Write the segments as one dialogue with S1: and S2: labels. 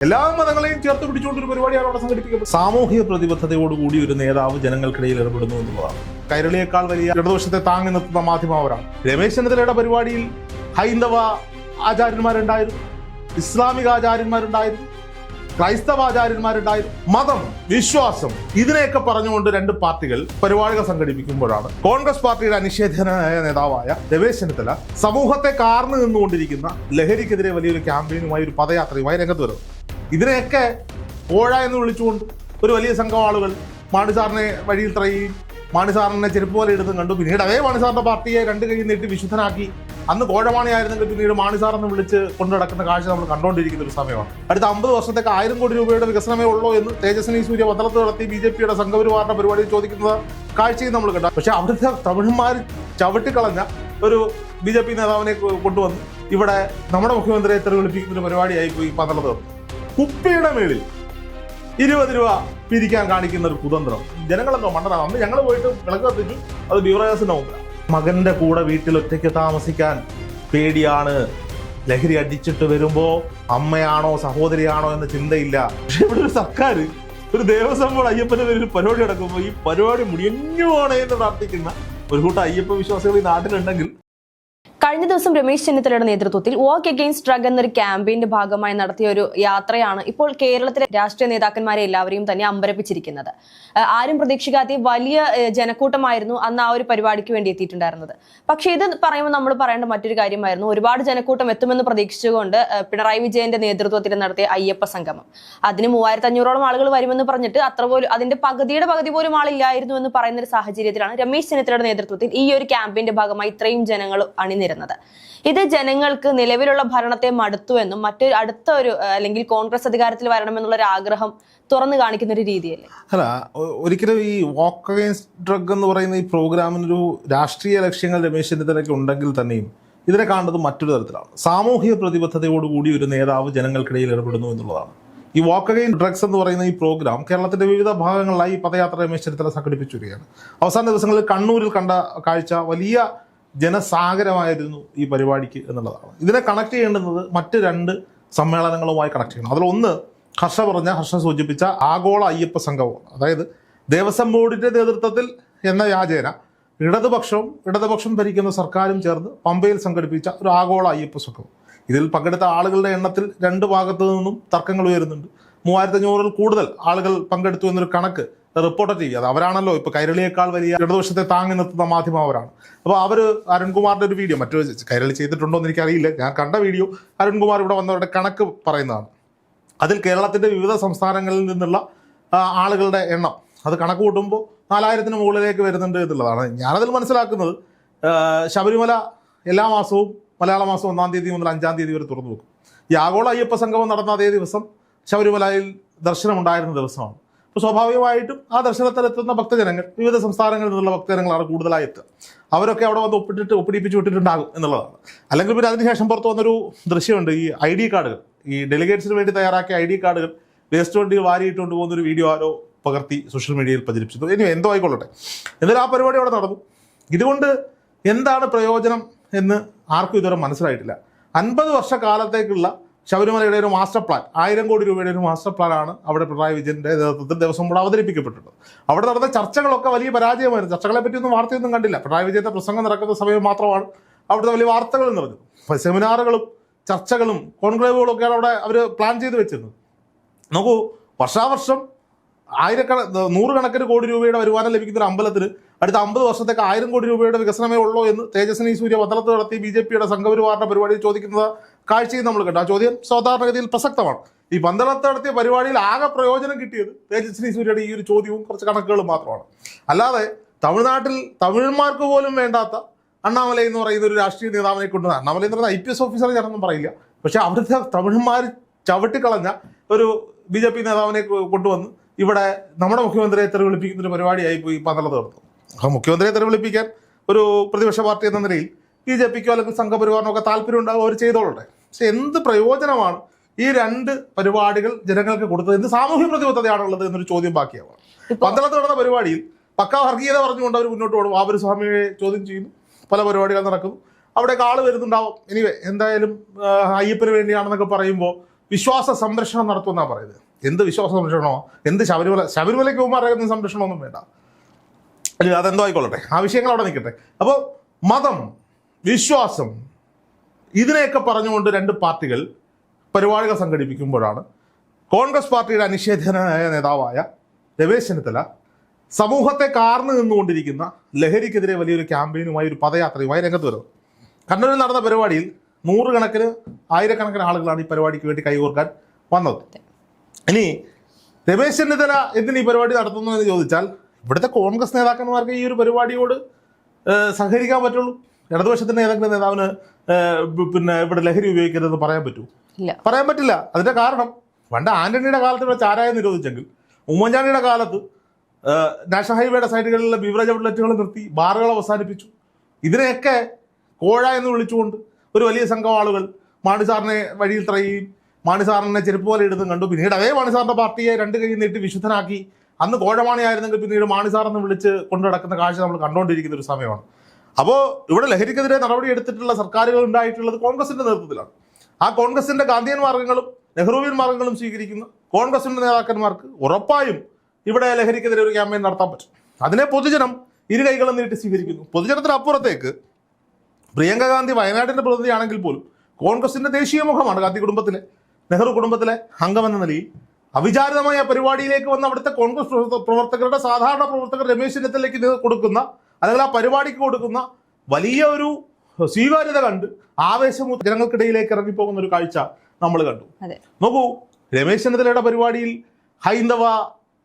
S1: എല്ലാ മതങ്ങളെയും ചേർത്ത് പിടിച്ചുകൊണ്ടൊരു പരിപാടിയാണ് അവിടെ സംഘടിപ്പിക്കുന്നത്. സാമൂഹിക പ്രതിബദ്ധതയോടുകൂടി ഒരു നേതാവ് ജനങ്ങൾക്കിടയിൽ ഇടപെടുന്നു എന്നുള്ളതാണ്. കൈരളിയേക്കാൾ വലിയ ഇടതുപക്ഷത്തെ താങ്ങി നിർത്തുന്ന മാധ്യമവരാണ്. രമേശ് ചെന്നിത്തലയുടെ പരിപാടിയിൽ ഹൈന്ദവ ആചാര്യന്മാരുണ്ടായിരുന്നു, ഇസ്ലാമിക ആചാര്യന്മാരുണ്ടായിരുന്നു, ക്രൈസ്തവ ആചാര്യന്മാരുണ്ടായിരുന്നു. മതം, വിശ്വാസം ഇതിനെയൊക്കെ പറഞ്ഞുകൊണ്ട് രണ്ട് പാർട്ടികൾ പരിപാടികൾ സംഘടിപ്പിക്കുമ്പോഴാണ് കോൺഗ്രസ് പാർട്ടിയുടെ അനിഷേധ്യനായ നേതാവായ രമേശ് ചെന്നിത്തല സമൂഹത്തെ കാർന്നു നിന്നുകൊണ്ടിരിക്കുന്ന ലഹരിക്കെതിരെ വലിയൊരു ക്യാമ്പയിനുമായി ഒരു പദയാത്രയുമായി രംഗത്ത് വരുന്നത്. ഇതിനെയൊക്കെ ഓഴ എന്ന് വിളിച്ചുകൊണ്ട് ഒരു വലിയ സംഘം ആളുകൾ മാണിസാറിനെ വഴിയിൽ തറയുകയും മാണിസാറിനെ ചെരുപ്പ് പോലെ എടുത്തും കണ്ടു. പിന്നീട് അതേ മാണിസാറിന്റെ പാർട്ടിയെ രണ്ട് കൈ നീട്ടി വിശുദ്ധനാക്കി അന്ന് കോഴമാണിയായിരുന്നെങ്കിൽ പിന്നീട് മാണിസാർ എന്ന് വിളിച്ച് കൊണ്ടു നടക്കുന്ന കാഴ്ച നമ്മൾ കണ്ടുകൊണ്ടിരിക്കുന്ന ഒരു സമയമാണ്. അടുത്ത 50 വർഷത്തേക്ക് 1000 കോടി രൂപയുടെ വികസനമേ ഉള്ളൂ എന്ന് തേജസ്വിനി സൂര്യ പത്രത്ത് നടത്തി BJPയുടെ സംഘപരിവാറിന്റെ പരിപാടിയിൽ ചോദിക്കുന്ന കാഴ്ചയും നമ്മൾ കണ്ടു. പക്ഷെ അവിടുത്തെ തമിഴന്മാർ ചവിട്ടിക്കളഞ്ഞ ഒരു BJP നേതാവിനെ കൊണ്ടുവന്ന് ഇവിടെ നമ്മുടെ മുഖ്യമന്ത്രിയെ തെറിവിളിപ്പിക്കുന്ന ഒരു പരിപാടിയായി പോയി പന്തളത്ത്. കുപ്പിയുടെ മേളിൽ 20 രൂപ പിരിക്കാൻ കാണിക്കുന്ന ഒരു കുതന്ത്രം ജനങ്ങളെന്തോ മണ്ടനാണ്. അന്ന് ഞങ്ങൾ പോയിട്ട് വിളക്ക് കത്തിച്ചു, അത് ബീവറേജസിന്റെ മുമ്പിലാണ്. മകന്റെ കൂടെ വീട്ടിൽ ഒറ്റയ്ക്ക് താമസിക്കാൻ പേടിയാണ്. ലഹരി അടിച്ചിട്ട് വരുമ്പോ അമ്മയാണോ സഹോദരിയാണോ എന്ന ചിന്തയില്ല. പക്ഷെ ഇവിടെ ഒരു സർക്കാർ ഒരു ദേവസ്വം ബോർഡ് അയ്യപ്പന്റെ പേരിൽ പരിപാടി നടക്കുമ്പോൾ ഈ പരിപാടി മുടിഞ്ഞു പോണേ എന്ന് പ്രാർത്ഥിക്കുന്ന ഒരു കൂട്ടം അയ്യപ്പ വിശ്വാസികൾ ഈ നാട്ടിലുണ്ടെങ്കിൽ.
S2: കഴിഞ്ഞ ദിവസം രമേശ് ചെന്നിത്തലയുടെ നേതൃത്വത്തിൽ വാക്ക് അഗെയിൻസ്റ്റ് ഡ്രഗ് എന്നൊരു ക്യാമ്പയിന്റെ ഭാഗമായി നടത്തിയ ഒരു യാത്രയാണ് ഇപ്പോൾ കേരളത്തിലെ രാഷ്ട്രീയ നേതാക്കന്മാരെ എല്ലാവരെയും തന്നെ അമ്പരപ്പിച്ചിരിക്കുന്നത്. ആരും പ്രതീക്ഷിക്കാത്ത വലിയ ജനക്കൂട്ടമായിരുന്നു അന്ന് ആ ഒരു പരിപാടിക്ക് വേണ്ടി എത്തിയിട്ടുണ്ടായിരുന്നത്. പക്ഷേ ഇത് പറയുമ്പോൾ നമ്മൾ പറയേണ്ട മറ്റൊരു കാര്യമായിരുന്നു, ഒരുപാട് ജനക്കൂട്ടം എത്തുമെന്ന് പ്രതീക്ഷിച്ചുകൊണ്ട് പിണറായി വിജയന്റെ നേതൃത്വത്തിൽ നടത്തിയ അയ്യപ്പ സംഗമം. അതിന് 3500ഓളം ആളുകൾ വരുമെന്ന് പറഞ്ഞിട്ട് അത്ര പോലും അതിന്റെ പകുതി പോലും ആളില്ലായിരുന്നു എന്ന് പറയുന്ന ഒരു സാഹചര്യത്തിലാണ് രമേശ് ചെന്നിത്തലയുടെ നേതൃത്വത്തിൽ ഈ ഒരു ക്യാമ്പയിന്റെ ഭാഗമായി ഇത്രയും ജനങ്ങൾ അണിനിരുന്നത്. ഇത് ജനങ്ങൾക്ക് നിലവിലുള്ള ഭരണത്തെ മടുത്തുവെന്നും മറ്റൊരു അടുത്ത ഒരു അല്ലെങ്കിൽ കോൺഗ്രസ് അധികാരത്തിൽ വരണമെന്നുള്ള ഒരു ആഗ്രഹം തുറന്നു കാണിക്കുന്ന ഒരു രീതിയല്ലേ?
S1: അല്ല, ഒരിക്കലും ഈ വാക്ക് അഗെയിൻസ്റ്റ് ഡ്രഗ് എന്ന് പറയുന്ന ഈ പ്രോഗ്രാമിനൊരു രാഷ്ട്രീയ ലക്ഷ്യങ്ങൾ രമേശ് ചെന്നിത്തലയ്ക്ക് ഉണ്ടെങ്കിൽ തന്നെയും ഇതിനെ കാണുന്നത് മറ്റൊരു തരത്തിലാണ്. സാമൂഹിക പ്രതിബദ്ധതയോടുകൂടി ഒരു നേതാവ് ജനങ്ങൾക്കിടയിൽ ഇടപെടുന്നു എന്നുള്ളതാണ്. ഈ വാക്ക് അഗെയിൻസ്റ്റ് ഡ്രഗ്സ് എന്ന് പറയുന്ന ഈ പ്രോഗ്രാം കേരളത്തിന്റെ വിവിധ ഭാഗങ്ങളിലായി പദയാത്ര രമേശ് ചെന്നിത്തല സംഘടിപ്പിച്ചു വരികയാണ്. അവസാന ദിവസങ്ങളിൽ കണ്ണൂരിൽ കണ്ട കാഴ്ച വലിയ ജനസാഗരമായിരുന്നു ഈ പരിപാടിക്ക് എന്നുള്ളതാണ്. ഇതിനെ കണക്ട് ചെയ്യേണ്ടുന്നത് മറ്റ് രണ്ട് സമ്മേളനങ്ങളുമായി കണക്ട് ചെയ്യണം. അതിലൊന്ന് ഹർഷ സൂചിപ്പിച്ച ആഗോള അയ്യപ്പ സംഘവും, അതായത് ദേവസ്വം ബോർഡിന്റെ നേതൃത്വത്തിൽ എന്ന വ്യാജേന ഇടതുപക്ഷം ഭരിക്കുന്ന സർക്കാരും ചേർന്ന് പമ്പയിൽ സംഘടിപ്പിച്ച ഒരു ആഗോള അയ്യപ്പ സംഘവും. ഇതിൽ പങ്കെടുത്ത ആളുകളുടെ എണ്ണത്തിൽ രണ്ട് ഭാഗത്തു നിന്നും തർക്കങ്ങൾ ഉയരുന്നുണ്ട്. 3500-ൽ കൂടുതൽ ആളുകൾ പങ്കെടുത്തു എന്നൊരു കണക്ക് റിപ്പോർട്ട് ചെയ്യുക. അവരാണല്ലോ ഇപ്പൊ കൈരളിയേക്കാൾ വലിയ ഇടതുപക്ഷത്തെ താങ്ങി നിർത്തുന്ന മാധ്യമവരാണ്. അപ്പോൾ അവര് അരുൺകുമാറിന്റെ ഒരു വീഡിയോ, മറ്റൊരു കൈരളി ചെയ്തിട്ടുണ്ടോ എന്ന് എനിക്കറിയില്ല, ഞാൻ കണ്ട വീഡിയോ അരുൺകുമാർ ഇവിടെ വന്നവരുടെ കണക്ക് പറയുന്നതാണ്. അതിൽ കേരളത്തിന്റെ വിവിധ സംസ്ഥാനങ്ങളിൽ നിന്നുള്ള ആളുകളുടെ എണ്ണം അത് കണക്ക് കൂട്ടുമ്പോൾ 4000-ന് മുകളിലേക്ക് വരുന്നുണ്ട് എന്നുള്ളതാണ്. ഞാനതിൽ മനസ്സിലാക്കുന്നത് ശബരിമല എല്ലാ മാസവും മലയാള മാസം 1-ാം തീയതി മുതൽ 5-ാം തീയതി വരെ തുറന്നു വെക്കും. ഈ ആഗോള അയ്യപ്പ സംഗമം നടന്ന അതേ ദിവസം ശബരിമലയിൽ ദർശനമുണ്ടായിരുന്ന ദിവസമാണ്. അപ്പോൾ സ്വാഭാവികമായിട്ടും ആ ദർശനത്തിലെത്തുന്ന ഭക്തജനങ്ങൾ വിവിധ സംസ്ഥാനങ്ങളിൽ നിന്നുള്ള ഭക്തജനങ്ങളാണ് കൂടുതലായി എത്തുക. അവരൊക്കെ അവിടെ വന്ന് ഒപ്പിടിപ്പിച്ച് വിട്ടിട്ടുണ്ടാകും എന്നുള്ളതാണ്. അല്ലെങ്കിൽ പിന്നെ അതിനുശേഷം പുറത്ത് വന്നൊരു ദൃശ്യമുണ്ട്. ഈ ID കാർഡുകൾ, ഈ ഡെലിഗേറ്റ്സിന് വേണ്ടി തയ്യാറാക്കിയ ID കാർഡുകൾ വേസ്റ്റ് വണ്ടിയിൽ വാരിയിട്ടുകൊണ്ട് പോകുന്നൊരു വീഡിയോ ആരോ പകർത്തി സോഷ്യൽ മീഡിയയിൽ പ്രചരിപ്പിച്ചു. ഇനി എന്തോ ആയിക്കൊള്ളട്ടെ, എന്നാലും ആ പരിപാടി അവിടെ നടന്നു. ഇതുകൊണ്ട് എന്താണ് പ്രയോജനം എന്ന് ആർക്കും ഇതുവരെ മനസ്സിലായിട്ടില്ല. 50 വർഷക്കാലത്തേക്കുള്ള ശബരിമലയുടെ ഒരു മാസ്റ്റർ പ്ലാൻ, 1000 കോടി രൂപയുടെ ഒരു മാസ്റ്റർ പ്ലാനാണ് അവിടെ പിണറായി വിജയന്റെ നേതൃത്വത്തിൽ ദേവസ്വം ബോർഡ് അവതരിപ്പിക്കപ്പെട്ടിട്ടുള്ളത്. അവിടെ നടന്ന ചർച്ചകളൊക്കെ വലിയ പരാജയമായിരുന്നു. ചർച്ചകളെ പറ്റിയൊന്നും വാർത്തയൊന്നും കണ്ടില്ല. പിണറായി വിജയന്റെ പ്രസംഗം നടക്കുന്ന സമയം മാത്രമാണ് അവിടുത്തെ വലിയ വാർത്തകൾ നിറഞ്ഞത്. സെമിനാറുകളും ചർച്ചകളും കോൺക്ലേവുകളും ഒക്കെയാണ് അവിടെ അവർ പ്ലാൻ ചെയ്ത് വെച്ചിരുന്നത്. നോക്കൂ, വർഷാവർഷം നൂറുകണക്കിന് കോടി രൂപയുടെ വരുമാനം ലഭിക്കുന്ന ഒരു അമ്പലത്തിന് അടുത്ത 50 വർഷത്തേക്ക് 1000 കോടി രൂപയുടെ വികസനമേ ഉള്ളൂ എന്ന് തേജസ്വിനി സൂര്യ പത്രത്ത് നടത്തി BJPയുടെ സംഘപരിവാറിന്റെ പരിപാടിയിൽ ചോദിക്കുന്നത് കാഴ്ചയും നമ്മൾ കണ്ടു. ആ ചോദ്യം സാധാരണഗതിയിൽ പ്രസക്തമാണ്. ഈ പന്തളത്ത് നടത്തിയ പരിപാടിയിൽ ആകെ പ്രയോജനം കിട്ടിയത് തേജസ്വിനി സൂര്യയുടെ ഈ ഒരു ചോദ്യവും കുറച്ച് കണക്കുകളും മാത്രമാണ്. അല്ലാതെ തമിഴ്നാട്ടിൽ തമിഴന്മാർക്ക് പോലും വേണ്ടാത്ത അണ്ണാമലൈ എന്ന് പറയുന്ന ഒരു രാഷ്ട്രീയ നേതാവിനെ കൊണ്ടുവന്ന, അണ്ണാമലൈ എന്ന് പറയുന്ന IPS ഓഫീസറെ ഞാനൊന്നും പറയില്ല, പക്ഷെ അവിടുത്തെ തമിഴന്മാർ ചവിട്ടിക്കളഞ്ഞ ഒരു BJP നേതാവിനെ കൊണ്ടുവന്ന് ഇവിടെ നമ്മുടെ മുഖ്യമന്ത്രിയെ തെറിവിളിപ്പിക്കുന്ന ഒരു പരിപാടിയായി പോയി പന്തളത്ത് നടത്തും. അപ്പോൾ മുഖ്യമന്ത്രിയെ തെറിവിളിപ്പിക്കാൻ ഒരു പ്രതിപക്ഷ പാർട്ടി എന്ന നിലയിൽ BJPക്കോ അല്ലെങ്കിൽ സംഘപരിവാറിനോ ഒക്കെ താല്പര്യം ഉണ്ടാകും, അവർ ചെയ്തോളട്ടെ. പക്ഷെ എന്ത് പ്രയോജനമാണ് ഈ രണ്ട് പരിപാടികൾ ജനങ്ങൾക്ക് കൊടുത്തത്? എന്ത് സാമൂഹ്യ പ്രതിബദ്ധതയാണുള്ളത് എന്നൊരു ചോദ്യം ബാക്കിയാവാം. പന്തളത്ത് നടന്ന പരിപാടിയിൽ പക്കാ വർഗീയത പറഞ്ഞുകൊണ്ട് അവർ മുന്നോട്ട് പോകും. വാവൂർസ്വാമിയെ ചോദ്യം ചെയ്യുന്നു, പല പരിപാടികൾ നടക്കുന്നു, അവിടേക്ക് ആൾ വരുന്നുണ്ടാവും. എനിവേ, എന്തായാലും അയ്യപ്പന് വേണ്ടിയാണെന്നൊക്കെ പറയുമ്പോൾ വിശ്വാസ സംരക്ഷണം നടത്തുമെന്നാണ് പറയുന്നത്. എന്ത് വിശ്വാസ സംരക്ഷണമോ, എന്ത് ശബരിമലയ്ക്ക് പോകുമ്പോൾ അറിയുന്ന സംരക്ഷണമൊന്നും വേണ്ട. അല്ല, അതെന്തോ ആയിക്കൊള്ളട്ടെ, ആ വിഷയങ്ങൾ അവിടെ നിൽക്കട്ടെ. അപ്പോൾ മതം, വിശ്വാസം, ഇതിനെയൊക്കെ പറഞ്ഞുകൊണ്ട് രണ്ട് പാർട്ടികൾ പരിപാടികൾ സംഘടിപ്പിക്കുമ്പോഴാണ് കോൺഗ്രസ് പാർട്ടിയുടെ അനിഷേധ്യനായ നേതാവായ രമേശ് ചെന്നിത്തല സമൂഹത്തെ കാർന്നു നിന്നുകൊണ്ടിരിക്കുന്ന ലഹരിക്കെതിരെ വലിയൊരു ക്യാമ്പയിനുമായി, ഒരു പദയാത്രയുമായി രംഗത്ത് വരുന്നത്. കണ്ണൂരിൽ നടന്ന പരിപാടിയിൽ നൂറുകണക്കിന് ആയിരക്കണക്കിന് ആളുകളാണ് ഈ പരിപാടിക്ക് വേണ്ടി കൈകോർക്കാൻ വന്നത്. ഇനി രമേശ് ചെന്നിത്തല എന്തിന് ഈ പരിപാടി നടത്തുന്നു എന്ന് ചോദിച്ചാൽ, ഇവിടുത്തെ കോൺഗ്രസ് നേതാക്കന്മാർക്ക് ഈ ഒരു പരിപാടിയോട് സഹകരിക്കാൻ പറ്റുള്ളൂ. ഇടതുപക്ഷത്തിന്റെ ഏതെങ്കിലും നേതാവിന് പിന്നെ ഇവിടെ ലഹരി ഉപയോഗിക്കരുതെന്ന് പറയാൻ പറ്റൂ? പറയാൻ പറ്റില്ല. അതിന്റെ കാരണം, പണ്ട് ആന്റണിയുടെ കാലത്ത് ഇവിടെ ചാരായം നിരോധിച്ചെങ്കിൽ ഉമ്മൻചാണ്ടിയുടെ കാലത്ത് നാഷണൽ ഹൈവേയുടെ സൈഡുകളിലെ ബീവറേജ് ഔട്ട്ലെറ്റുകൾ നിർത്തി ബാറുകൾ അവസാനിപ്പിച്ചു. ഇതിനെയൊക്കെ കോഴ എന്ന് വിളിച്ചുകൊണ്ട് ഒരു വലിയ സംഘം ആളുകൾ മാണിസാറിനെ വഴിയിൽ തറയുകയും മാണിസാറിനെ ചെരുപ്പ് പോലെ ഇടുന്നതും കണ്ടു. പിന്നീട് അതേ മാണിസാറിന്റെ പാർട്ടിയെ രണ്ട് കൈ നീട്ടി വിശുദ്ധനാക്കി. അന്ന് കോഴമാണിയായിരുന്നെങ്കിൽ പിന്നീട് മാണിസാറെന്ന് വിളിച്ച് കൊണ്ടു നടക്കുന്ന കാഴ്ച നമ്മൾ കണ്ടുകൊണ്ടിരിക്കുന്ന ഒരു സമയമാണ്. അപ്പോൾ ഇവിടെ ലഹരിക്കെതിരെ നടപടി എടുത്തിട്ടുള്ള സർക്കാരുകൾ ഉണ്ടായിട്ടുള്ളത് കോൺഗ്രസിന്റെ നേതൃത്വത്തിലാണ്. ആ കോൺഗ്രസിന്റെ ഗാന്ധിയൻ മാർഗങ്ങളും നെഹ്റുവിയൻ മാർഗങ്ങളും സ്വീകരിക്കുന്ന കോൺഗ്രസിന്റെ നേതാക്കന്മാർക്ക് ഉറപ്പായും ഇവിടെ ലഹരിക്കെതിരെ ഒരു ക്യാമ്പയിൻ നടത്താൻ പറ്റും. അതിനെ പൊതുജനം ഇരു കൈകളും നീട്ടി സ്വീകരിക്കുന്നു. പൊതുജനത്തിനപ്പുറത്തേക്ക് പ്രിയങ്ക ഗാന്ധി വയനാടിന്റെ പ്രതിനിധിയാണെങ്കിൽ പോലും കോൺഗ്രസിന്റെ ദേശീയ മുഖമാണ്. ഗാന്ധി കുടുംബത്തിലെ, നെഹ്റു കുടുംബത്തിലെ അംഗമെന്ന നിലയിൽ അവിചാരിതമായ പരിപാടിയിലേക്ക് വന്ന അവിടുത്തെ കോൺഗ്രസ് പ്രവർത്തകരുടെ, സാധാരണ പ്രവർത്തകർ രമേശ് ചെന്നിത്തലയ്ക്ക് കൊടുക്കുന്ന, അല്ലെങ്കിൽ ആ പരിപാടിക്ക് കൊടുക്കുന്ന വലിയ ഒരു സ്വീകാര്യത കണ്ട് ആവേശമൂത്ത് ജനങ്ങൾക്കിടയിലേക്ക് ഇറങ്ങിപ്പോകുന്ന ഒരു കാഴ്ച നമ്മൾ കണ്ടു. നോക്കൂ, രമേശ് ചെന്നിത്തലയുടെ പരിപാടിയിൽ ഹൈന്ദവ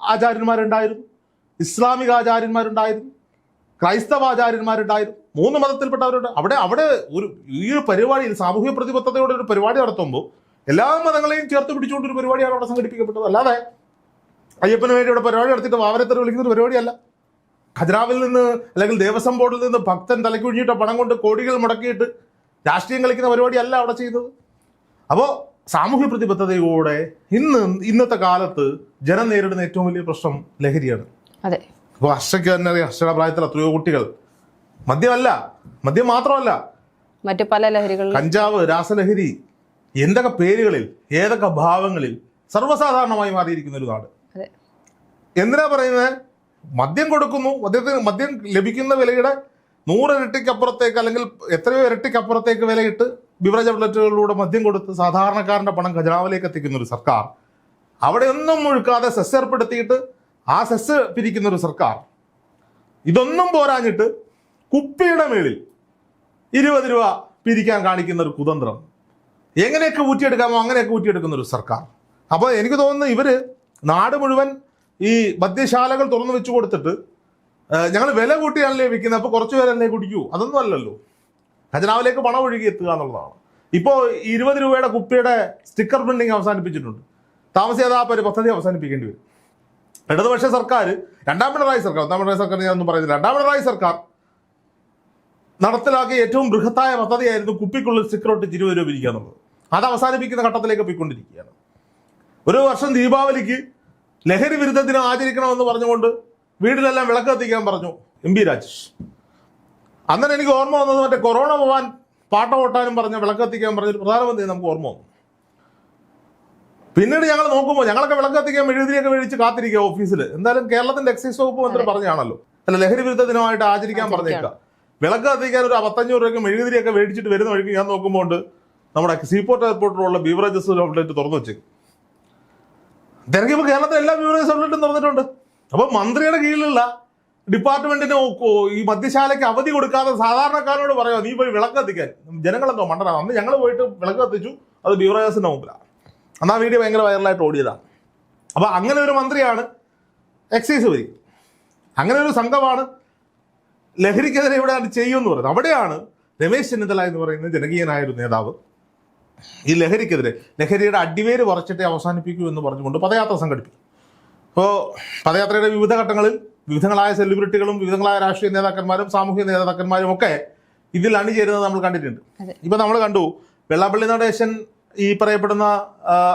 S1: ആചാര്യന്മാരുണ്ടായിരുന്നു, ഇസ്ലാമിക ആചാര്യന്മാരുണ്ടായിരുന്നു, ക്രൈസ്തവ ആചാര്യന്മാരുണ്ടായിരുന്നു, മൂന്ന് മതത്തിൽപ്പെട്ടവരുണ്ട്. അവിടെ ഈ പരിപാടിയിൽ സാമൂഹ്യ പ്രതിബദ്ധതയോടെ ഒരു പരിപാടി നടത്തുമ്പോൾ എല്ലാ മതങ്ങളെയും ചേർത്ത് പിടിച്ചുകൊണ്ട് ഒരു പരിപാടിയാണ് അവിടെ സംഘടിപ്പിക്കപ്പെട്ടത്. അല്ലാതെ അയ്യപ്പന് വേണ്ടി ഇവിടെ പരിപാടി നടത്തിയിട്ട് വാവരത്തര വിളിക്കുന്ന ഒരു പരിപാടിയല്ല. ഖജനാവിൽ നിന്ന് അല്ലെങ്കിൽ ദേവസ്വം ബോർഡിൽ നിന്ന് ഭക്തൻ തലക്കുഴിഞ്ഞിട്ട പണം കൊണ്ട് കോടികൾ മുടക്കിയിട്ട് രാഷ്ട്രീയം കളിക്കുന്ന പരിപാടിയല്ല അവിടെ ചെയ്തത്. അപ്പോൾ സാമൂഹ്യ പ്രതിബദ്ധതയോടെ ഇന്നത്തെ കാലത്ത് ജനം നേരിടുന്ന ഏറ്റവും വലിയ പ്രശ്നം ലഹരിയാണ്. അപ്പോൾ ഹർഷയ്ക്ക് തന്നെ അറിയാം, ഹർഷയുടെ പ്രായത്തിൽ എത്രയോ കുട്ടികൾ മദ്യം മാത്രമല്ല
S2: മറ്റു പല ലഹരികൾ, കഞ്ചാവ്,
S1: രാസലഹരി, എന്തൊക്കെ പേരുകളിൽ ഏതൊക്കെ ഭാവങ്ങളിൽ സർവ്വസാധാരണമായി മാറിയിരിക്കുന്ന ഒരു നാട്. എന്തിനാ പറയുന്നത്? മദ്യം കൊടുക്കുന്നു, മദ്യം ലഭിക്കുന്ന വിലയുടെ 100 ഇരട്ടിക്കപ്പുറത്തേക്ക് അല്ലെങ്കിൽ എത്രയോ ഇരട്ടിക്കപ്പുറത്തേക്ക് വിലയിട്ട് ബിവറേജ് ഔട്ട്ലെറ്റുകളിലൂടെ മദ്യം കൊടുത്ത് സാധാരണക്കാരന്റെ പണം ഖജനാവിലേക്ക് എത്തിക്കുന്ന ഒരു സർക്കാർ, അവിടെ ഒന്നും മുഴുക്കാതെ സെസ് ഏർപ്പെടുത്തിയിട്ട് ആ സെസ് പിരിക്കുന്ന ഒരു സർക്കാർ, ഇതൊന്നും പോരാഞ്ഞിട്ട് കുപ്പിയുടെ മേളിൽ 20 രൂപ പിരിക്കാൻ കാണിക്കുന്ന ഒരു കുതന്ത്രം, എങ്ങനെയൊക്കെ ഊറ്റിയെടുക്കാമോ അങ്ങനെയൊക്കെ ഊറ്റിയെടുക്കുന്ന ഒരു സർക്കാർ. അപ്പോൾ എനിക്ക് തോന്നുന്നു ഇവര് നാട് മുഴുവൻ ഈ മദ്യശാലകൾ തുറന്നു വെച്ചു കൊടുത്തിട്ട് ഞങ്ങൾ വില കൂട്ടിയാണല്ലേ വിൽക്കുന്നത്, അപ്പോൾ കുറച്ച് പേരല്ലേ കുടിക്കൂ, അതൊന്നും അല്ലല്ലോ. ഖജനാവിലേക്ക് പണം ഒഴുകി എത്തുക എന്നുള്ളതാണ്. ഇപ്പോൾ 20 രൂപയുടെ കുപ്പിയുടെ സ്റ്റിക്കർ പ്രിന്റിങ് അവസാനിപ്പിച്ചിട്ടുണ്ട്. താമസിയാതെ ആ പദ്ധതി അവസാനിപ്പിക്കേണ്ടി വരും. ഇടതുപക്ഷ സർക്കാർ, രണ്ടാം പിണറായി സർക്കാർ ഞാനൊന്നും പറയുന്നില്ല, രണ്ടാം പിണറായി സർക്കാർ നടപ്പിലാക്കിയ ഏറ്റവും ബൃഹത്തായ പദ്ധതിയായിരുന്നു കുപ്പിക്കുള്ളിൽ സ്റ്റിക്കർ ഒട്ടിച്ച് 20 രൂപ പിരിക്കുക എന്നുള്ളത്. അത് അവസാനിപ്പിക്കുന്ന ഘട്ടത്തിലേക്ക് പോയിക്കൊണ്ടിരിക്കുകയാണ്. ഒരു വർഷം ദീപാവലിക്ക് ലഹരി വിരുദ്ധ ദിനം ആചരിക്കണമെന്ന് പറഞ്ഞുകൊണ്ട് വീട്ടിലെല്ലാം വിളക്ക് കത്തിക്കാൻ പറഞ്ഞു MP രാജേഷ്. അന്നേരം എനിക്ക് ഓർമ്മ വന്നത് മറ്റേ കൊറോണ പോവാൻ പാട്ട ഓട്ടാനും പറഞ്ഞ വിളക്ക് കത്തിക്കാൻ പറഞ്ഞൊരു പ്രധാനമന്ത്രി നമുക്ക് ഓർമ്മ വന്നു. പിന്നീട് ഞങ്ങൾ നോക്കുമ്പോൾ ഞങ്ങളൊക്കെ വിളക്ക് കത്തിക്കാൻ മെഴുകുതിരിയൊക്കെ മേടിച്ച് കാത്തിരിക്കുക ഓഫീസിൽ. എന്തായാലും കേരളത്തിന്റെ എക്സൈസ് വകുപ്പ് മന്ത്രി പറഞ്ഞാണല്ലോ, അല്ല ലഹരി വിരുദ്ധ ദിനമായിട്ട് ആചരിക്കാൻ പറഞ്ഞേക്കുക. വിളക്ക് കത്തിക്കാൻ ഒരു 500 രൂപയ്ക്ക് മെഴുകുതിരിയൊക്കെ മേടിച്ചിട്ട് വരുന്ന വഴിക്ക് ഞാൻ നോക്കുമ്പോൾ നമ്മുടെ സീപോർട്ട് എയർപോർട്ടിലുള്ള ബീവറേജസ് ഔട്ട്ലെറ്റ് തുറന്നു വെച്ചേക്കും. തിരക്കിപ്പോൾ കേരളത്തിലെ എല്ലാ ബീവറേജസ് ഔട്ട്ലെറ്റും തുറന്നിട്ടുണ്ട്. അപ്പോൾ മന്ത്രിയുടെ കീഴിലുള്ള ഡിപ്പാർട്ട്മെന്റിന് ഈ മദ്യശാലയ്ക്ക് അവധി കൊടുക്കാതെ സാധാരണക്കാരോട് പറയാം നീ പോയി വിളക്ക് കത്തിക്കാൻ. ജനങ്ങളെന്തോ മണ്ടനാണ്. അന്ന് ഞങ്ങൾ പോയിട്ട് വിളക്ക് കത്തിച്ചു, അത് ബീവറേജസിന്റെ മുമ്പിലാണ്. അന്ന് ആ വീഡിയോ ഭയങ്കര വൈറലായിട്ട് ഓടിയതാണ്. അപ്പോൾ അങ്ങനെ ഒരു മന്ത്രിയാണ് എക്സൈസ് വരി, അങ്ങനെ ഒരു സംഘമാണ് ലഹരിക്കെതിരെ ഇവിടെ അത് ചെയ്യുമെന്ന് പറയുന്നത്. അവിടെയാണ് രമേശ് ചെന്നിത്തല എന്ന് പറയുന്ന ജനകീയനായ ഒരു നേതാവ് ഈ ലഹരിക്കെതിരെ, ലഹരിയുടെ അടിവേര് പറിച്ചിട്ടേ അവസാനിപ്പിക്കൂ എന്ന് പറഞ്ഞുകൊണ്ട് പദയാത്ര സംഘടിപ്പിക്കും. അപ്പോൾ പദയാത്രയുടെ വിവിധ ഘട്ടങ്ങളിൽ വിവിധങ്ങളായ സെലിബ്രിറ്റികളും വിവിധങ്ങളായ രാഷ്ട്രീയ നേതാക്കന്മാരും സാമൂഹിക നേതാക്കന്മാരും ഒക്കെ ഇതിൽ അണിചേരുന്നത് നമ്മൾ കണ്ടിട്ടുണ്ട്. ഇപ്പൊ നമ്മൾ കണ്ടു വെള്ളാപ്പള്ളി നടേശൻ ഈ പറയപ്പെടുന്ന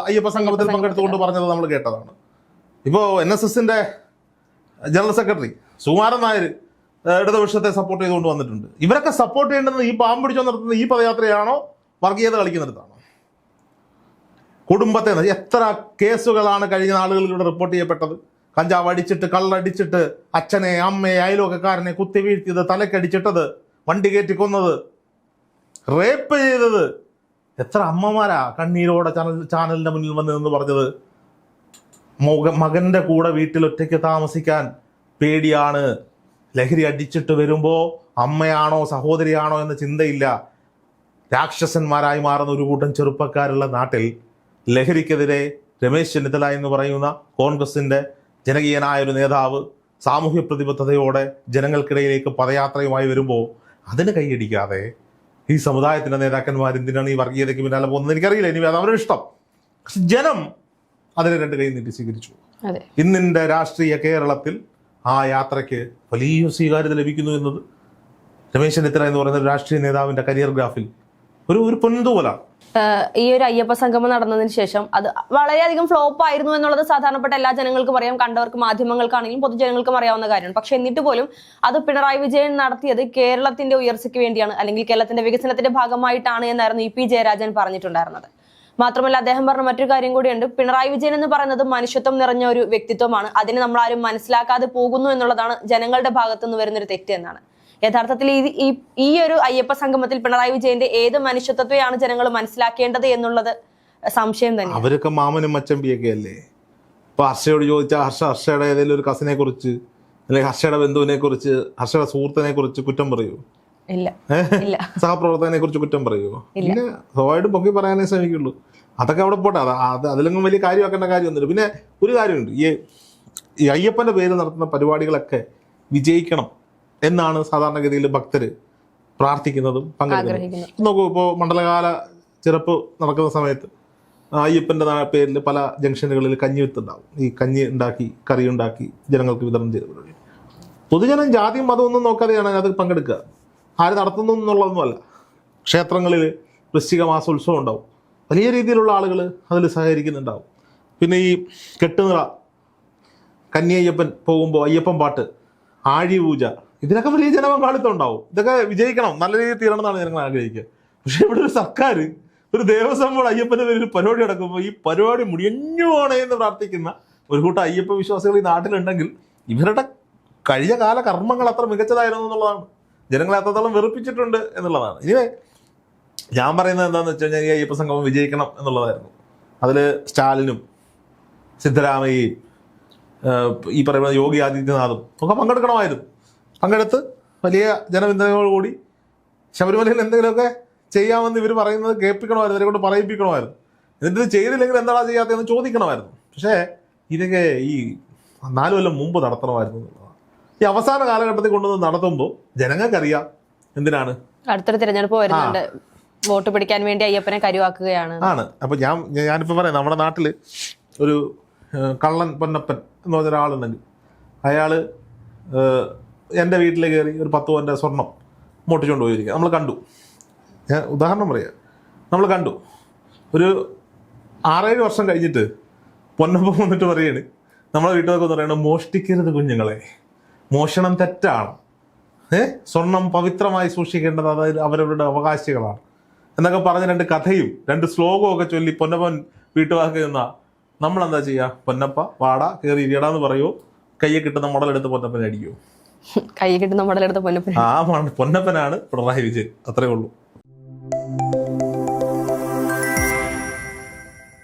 S1: അയ്യപ്പ സംഗമത്തിൽ പങ്കെടുത്തുകൊണ്ട് പറഞ്ഞത് നമ്മൾ കേട്ടതാണ്. ഇപ്പോൾ NSSന്റെ ജനറൽ സെക്രട്ടറി സുകുമാരൻ നായർ ഇടതുപക്ഷത്തെ സപ്പോർട്ട് ചെയ്തുകൊണ്ട് വന്നിട്ടുണ്ട്. ഇവരൊക്കെ സപ്പോർട്ട് ചെയ്യേണ്ടത് ഈ പാമ്പ് പിടിച്ചോ നടത്തുന്ന ഈ പദയാത്രയാണോ വർഗീയത കളിക്കുന്നിടത്താണോ? കുടുംബത്തെ എത്ര കേസുകളാണ് കഴിഞ്ഞ നാളുകളിലൂടെ റിപ്പോർട്ട് ചെയ്യപ്പെട്ടത്? കഞ്ചാവ് അടിച്ചിട്ട്, കള്ളടിച്ചിട്ട്, അച്ഛനെ, അമ്മയെ, അയലോക്കക്കാരനെ കുത്തി വീഴ്ത്തിയത്, തലക്കടിച്ചിട്ടത്, വണ്ടി കയറ്റി കൊന്നത്, റേപ്പ് ചെയ്തത്. എത്ര അമ്മമാരാ കണ്ണീരോടെ ചാനലിന്റെ മുന്നിൽ വന്ന് നിന്ന് പറഞ്ഞത് മകന്റെ കൂടെ വീട്ടിൽ ഒറ്റയ്ക്ക് താമസിക്കാൻ പേടിയാണ്, ലഹരി അടിച്ചിട്ട് വരുമ്പോൾ അമ്മയാണോ സഹോദരിയാണോ എന്ന ചിന്തയില്ല. രാക്ഷസന്മാരായി മാറുന്ന ഒരു കൂട്ടം ചെറുപ്പക്കാരുള്ള നാട്ടിൽ ലഹരിക്കെതിരെ രമേശ് ചെന്നിത്തല എന്ന് പറയുന്ന കോൺഗ്രസിന്റെ ജനകീയനായ ഒരു നേതാവ് സാമൂഹ്യ പ്രതിബദ്ധതയോടെ ജനങ്ങൾക്കിടയിലേക്ക് പദയാത്രയുമായി വരുമ്പോൾ അതിന് കൈയടിക്കാതെ ഈ സമുദായത്തിന്റെ നേതാക്കന്മാർ എന്തിനാണ് ഈ വർഗീയതയ്ക്ക് പിന്നാലെ പോകുന്നത് എനിക്കറിയില്ല. ഇനി അത് അവരുടെ ഇഷ്ടം. പക്ഷെ ജനം അതിനെ രണ്ട് കൈ നീട്ടി സ്വീകരിച്ചു. ഇന്നിന്റെ രാഷ്ട്രീയ കേരളത്തിൽ ആ യാത്രയ്ക്ക് വലിയ സ്വീകാര്യത ലഭിക്കുന്നു എന്നത് രമേശ് ചെന്നിത്തല എന്ന് പറയുന്ന രാഷ്ട്രീയ നേതാവിന്റെ കരിയർ ഗ്രാഫിൽ ഒരു പൊൻതൂവലാണ്.
S2: ഈ ഒരു അയ്യപ്പ സംഗമം നടന്നതിന് ശേഷം അത് വളരെയധികം ഫ്ലോപ്പ് ആയിരുന്നു എന്നുള്ളത് സാധാരണപ്പെട്ട എല്ലാ ജനങ്ങൾക്കും അറിയാം, കണ്ടവർക്ക്, മാധ്യമങ്ങൾക്കാണെങ്കിലും പൊതുജനങ്ങൾക്കും അറിയാവുന്ന കാര്യമാണ്. പക്ഷെ എന്നിട്ട് പോലും അത് പിണറായി വിജയൻ നടത്തിയത് കേരളത്തിന്റെ ഉയർച്ചയ്ക്ക് വേണ്ടിയാണ്, അല്ലെങ്കിൽ കേരളത്തിന്റെ വികസനത്തിന്റെ ഭാഗമായിട്ടാണ് എന്നായിരുന്നു ഇ പി ജയരാജൻ പറഞ്ഞിട്ടുണ്ടായിരുന്നത്. മാത്രമല്ല അദ്ദേഹം പറഞ്ഞ മറ്റൊരു കാര്യം കൂടിയുണ്ട്. പിണറായി വിജയൻ എന്ന് പറയുന്നത് മനുഷ്യത്വം നിറഞ്ഞ ഒരു വ്യക്തിത്വമാണ്, അതിനെ നമ്മൾ ആരും മനസ്സിലാക്കാതെ പോകുന്നു എന്നുള്ളതാണ് ജനങ്ങളുടെ ഭാഗത്തുനിന്ന് വരുന്നൊരു തെറ്റ് എന്നാണ്. യഥാർത്ഥത്തിൽ ഈ ഒരു അയ്യപ്പ സംഗമത്തിൽ പിണറായി വിജയന്റെ ഏത് മനുഷ്യത്വത്തെയാണ് ജനങ്ങൾ മനസ്സിലാക്കേണ്ടത് എന്നുള്ളത് സംശയം തന്നെ.
S1: അവരൊക്കെ മാമനും മച്ചമ്പിയൊക്കെ അല്ലേ? ഇപ്പൊ ഹർഷയോട് ചോദിച്ചാൽ ഹർഷയുടെ ഏതെങ്കിലും ഒരു കസിനെ കുറിച്ച് അല്ലെങ്കിൽ ഹർഷയുടെ ബന്ധുവിനെ കുറിച്ച്, ഹർഷയുടെ സുഹൃത്തിനെ കുറിച്ച് കുറ്റം പറയൂ?
S2: ഇല്ല.
S1: സഹപ്രവർത്തകനെ കുറിച്ച് കുറ്റം പറയുമോ? ഇല്ല. സ്വാഭാവികമായിട്ടും പൊക്കി പറയാനേ ശ്രമിക്കുള്ളൂ. അതൊക്കെ അവിടെ പോട്ടെ, അതിലൊന്നും വലിയ കാര്യമാക്കേണ്ട കാര്യമൊന്നുമില്ല. പിന്നെ ഒരു കാര്യമുണ്ട്, ഈ അയ്യപ്പന്റെ പേര് നടത്തുന്ന പരിപാടികളൊക്കെ വിജയിക്കണം എന്നാണ് സാധാരണഗതിയിൽ ഭക്തര് പ്രാർത്ഥിക്കുന്നതും പങ്കെടുക്കുന്നതും. നോക്കൂ, ഇപ്പോൾ മണ്ഡലകാല ചെറുപ്പ് നടക്കുന്ന സമയത്ത് അയ്യപ്പന്റെ പേരിൽ പല ജംഗ്ഷനുകളിൽ കഞ്ഞി വിത്തുണ്ടാവും. ഈ കഞ്ഞി ഉണ്ടാക്കി, കറി ഉണ്ടാക്കി ജനങ്ങൾക്ക് വിതരണം ചെയ്ത പരിപാടി. പൊതുജനം ജാതിയും മതമൊന്നും നോക്കാതെയാണ് അത് പങ്കെടുക്കുക. ആര് നടത്തുന്നു എന്നുള്ളതൊന്നുമല്ല. ക്ഷേത്രങ്ങളിൽ വൃശ്ചിക മാസോത്സവം ഉണ്ടാവും, വലിയ രീതിയിലുള്ള ആളുകൾ അതിൽ സഹകരിക്കുന്നുണ്ടാവും. പിന്നെ ഈ കെട്ടുനിറ, കന്യയ്യപ്പൻ പോകുമ്പോൾ അയ്യപ്പൻ പാട്ട്, ആഴി പൂജ, ഇതിനൊക്കെ വലിയ ജനപങ്കാളിത്തം ഉണ്ടാവും. ഇതൊക്കെ വിജയിക്കണം, നല്ല രീതിയിൽ തീരണം എന്നാണ് ജനങ്ങൾ ആഗ്രഹിക്കുക. പക്ഷെ ഇവിടെ ഒരു സർക്കാർ, ഒരു ദേവസ്വം ബോർഡ് അയ്യപ്പൻ്റെ പേരിൽ പരിപാടി നടക്കുമ്പോൾ ഈ പരിപാടി മുടിയഞ്ഞു പോണേ എന്ന് പ്രാർത്ഥിക്കുന്ന ഒരു കൂട്ടം അയ്യപ്പ വിശ്വാസികൾ ഈ നാട്ടിലുണ്ടെങ്കിൽ ഇവരുടെ കഴിഞ്ഞ കാല കർമ്മങ്ങൾ അത്ര മികച്ചതായിരുന്നു എന്നുള്ളതാണ്. ജനങ്ങളെ അത്രത്തോളം വെറുപ്പിച്ചിട്ടുണ്ട് എന്നുള്ളതാണ്. ഇനി ഞാൻ പറയുന്നത് എന്താണെന്ന് വെച്ച് കഴിഞ്ഞാൽ ഈ അയ്യപ്പ സംഗമം വിജയിക്കണം എന്നുള്ളതായിരുന്നു. അതിൽ സ്റ്റാലിനും സിദ്ധരാമയ്യയും ഈ പറയുന്ന യോഗി ആദിത്യനാഥും ഒക്കെ പങ്കെടുക്കണമായിരുന്നു. പങ്കെടുത്ത് വലിയ ജനപിന്തുണയോടുകൂടി ശബരിമലയിൽ എന്തെങ്കിലുമൊക്കെ ചെയ്യാമെന്ന് ഇവർ പറയുന്നത് കേൾപ്പിക്കണമായിരുന്നു, ഇവരെ കൊണ്ട് പറയിപ്പിക്കണമായിരുന്നു. എന്നിട്ട് ഇത് ചെയ്തില്ലെങ്കിൽ എന്താണ് ചെയ്യാത്തതെന്ന് ചോദിക്കണമായിരുന്നു. പക്ഷേ ഇതൊക്കെ ഈ 4 കൊല്ലം മുമ്പ് നടത്തണമായിരുന്നു എന്നുള്ളതാണ്. ഈ അവസാന കാലഘട്ടത്തിൽ കൊണ്ടുവന്ന് നടത്തുമ്പോൾ ജനങ്ങൾക്കറിയാം എന്തിനാണ്
S2: അടുത്തൊരു തിരഞ്ഞെടുപ്പ് വരുന്നുണ്ട്, വോട്ട് പിടിക്കാൻ വേണ്ടി അയ്യപ്പനെ കരുവാക്കുകയാണ്.
S1: അപ്പൊ ഞാനിപ്പോ പറയാം, നമ്മുടെ നാട്ടില് ഒരു കള്ളൻ പൊന്നപ്പൻ എന്ന് പറഞ്ഞ ഒരാളുണ്ടെങ്കിൽ അയാള് എൻ്റെ വീട്ടിൽ കയറി ഒരു 10 പവൻ്റെ സ്വർണം മോട്ടിച്ചുകൊണ്ട് പോയിരിക്കുക. നമ്മൾ കണ്ടു. ഞാൻ ഉദാഹരണം പറയാം, നമ്മൾ കണ്ടു. ഒരു 6-7 വർഷം കഴിഞ്ഞിട്ട് പൊന്നപ്പൻ വന്നിട്ട് പറയാണ്, നമ്മളെ വീട്ടിലൊക്കെ ഒന്ന് പറയണം, മോഷ്ടിക്കരുത് കുഞ്ഞുങ്ങളെ, മോഷണം തെറ്റാണ്, സ്വർണം പവിത്രമായി സൂക്ഷിക്കേണ്ടത് അതായത് അവരവരുടെ അവകാശികളാണ് എന്നൊക്കെ പറഞ്ഞ് 2 കഥയും 2 ശ്ലോകവും ഒക്കെ ചൊല്ലി പൊന്നപ്പൻ വീട്ടുവാക്കി നിന്നാ നമ്മളെന്താ ചെയ്യുക? പൊന്നപ്പ വാട കയറി ഇരിയടാന്ന് പറയുമോ? കയ്യെ കിട്ടുന്ന മുടലെടുത്ത് പൊന്നപ്പനെ അടിക്കുമോ?
S2: കൈ കിട്ടുന്ന മുടലെടുത്ത് പൊന്നപ്പൻ.
S1: പൊന്നപ്പനാണ് പിണറായി വിജയൻ. അത്രേ ഉള്ളൂ.